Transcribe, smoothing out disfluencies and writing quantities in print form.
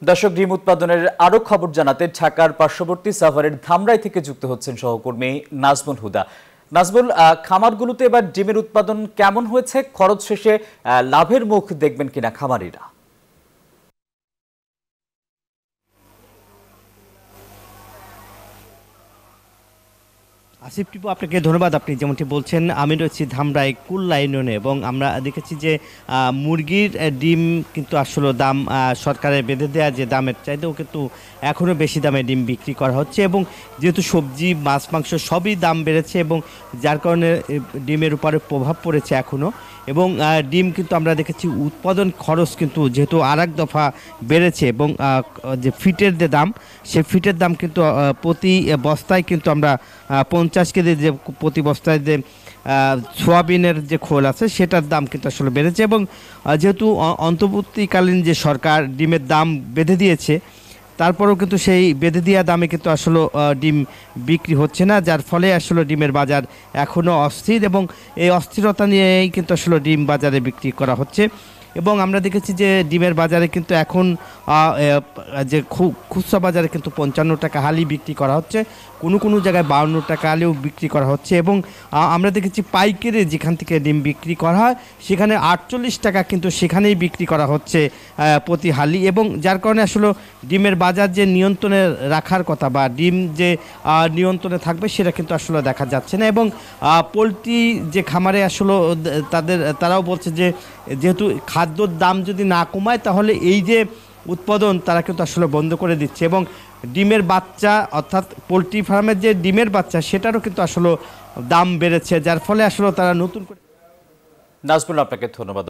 দর্শক, ডিম উৎপাদনের আরো খবর জানাতে ঢাকার পার্শ্ববর্তী সাভারের ধামরাই থেকে যুক্ত হচ্ছেন সহকর্মী নাজমুল হুদা। নাজমুল, খামারগুলোতে এবার ডিমের উৎপাদন কেমন হয়েছে? খরচ শেষে লাভের মুখ দেখবেন কিনা খামারিরা? আসিফ টিপু, আপনাকে ধন্যবাদ। আপনি যেমনটি বলছেন, আমি রয়েছি ধামরাই কুল্লা ইউনিয়নে এবং আমরা দেখেছি যে মুরগির ডিম কিন্তু আসলে দাম সরকারের বেঁধে দেওয়া যে দামের চাইতেও কিন্তু এখনও বেশি দামে ডিম বিক্রি করা হচ্ছে এবং যেহেতু সবজি মাছ মাংস সবই দাম বেড়েছে এবং যার কারণে ডিমের উপরে প্রভাব পড়েছে এখনও। এবং ডিম কিন্তু আমরা দেখেছি উৎপাদন খরচ কিন্তু যেহেতু আর এক দফা বেড়েছে এবং যে ফিটের যে দাম, সেই ফিটের দাম কিন্তু প্রতি বস্তায় কিন্তু আমরা 50 কেজি যে প্রতি বস্তায় যে সোয়াবিনের যে খোল আছে সেটার দাম কিন্তু আসলে বেড়েছে এবং যেহেতু অন্তর্বর্তীকালীন যে সরকার ডিমের দাম বেঁধে দিয়েছে, তারপরেও কিন্তু সেই বেঁধে দেওয়া দামে কিন্তু আসলে ডিম বিক্রি হচ্ছে না, যার ফলে আসলে ডিমের বাজার এখনও অস্থির এবং এই অস্থিরতা নিয়েই কিন্তু আসলে ডিম বাজারে বিক্রি করা হচ্ছে। এবং আমরা দেখেছি যে ডিমের বাজারে কিন্তু এখন যে খুচরা বাজারে কিন্তু 55 টাকা হালি বিক্রি করা হচ্ছে, কোনো কোনো জায়গায় 52 টাকা হালিও বিক্রি করা হচ্ছে এবং আমরা দেখেছি পাইকারি যেখান থেকে ডিম বিক্রি করা হয় সেখানে 48 টাকা কিন্তু সেখানেই বিক্রি করা হচ্ছে প্রতি হালি। এবং যার কারণে আসলে ডিমের বাজার যে নিয়ন্ত্রণে রাখার কথা বা ডিম যে নিয়ন্ত্রণে থাকবে সেটা কিন্তু আসলে দেখা যাচ্ছে না। এবং পোলট্রি যে খামারে আসলে তারাও বলছে যে যেহেতু খাদ্যর দাম যদি না কমায় তাহলে এই যে উৎপাদন তারা কিন্তু আসলে বন্ধ করে দিচ্ছে এবং ডিমের বাচ্চা অর্থাৎ পোলট্রি ফার্মের যে ডিমের বাচ্চা সেটারও কিন্তু আসলে দাম বেড়েছে, যার ফলে আসলে তারা নতুন করে। নাজমুল, আপনাকে ধন্যবাদ।